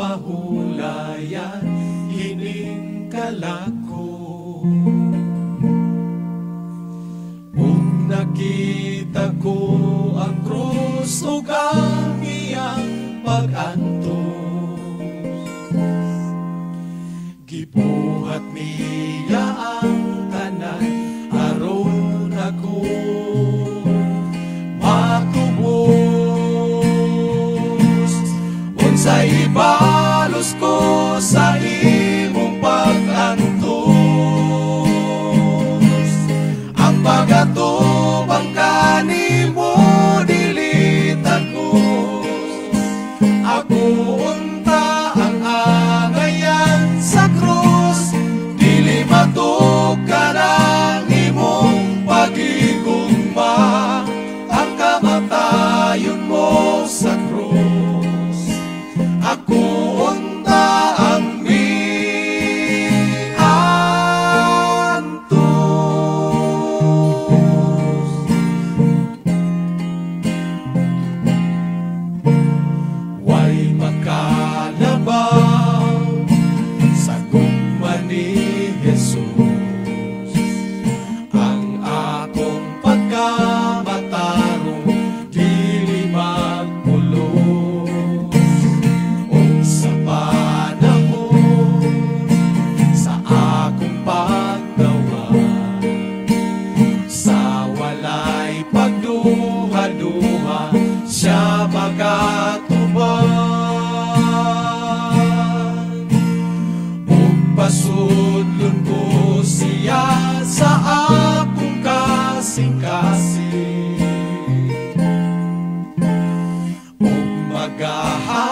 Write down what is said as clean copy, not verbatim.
mahulayan hining kalako. Kung nakita ko ang krus ug ang iyang pag-antos, gibuhat niya ang tanan aron ako matubos. Unsay ibalos ko sa imong pag-antos, ang pag-atubang kanimo dili tagos. Ako unta ang angayan sa krus, dili matukan ang imong pag-igugma, ang kamatayon mo sa krus. Ako unta ang miantos. Way makalabaw sa gugma ni Jesus, ang akong pagkamatarong dili magpulos. O sa panahon sa akong paggawa, sa walay pagduha-duha siya magatubang. Ug pasudlon ko siya sa akong kasing-kasing, ug magahan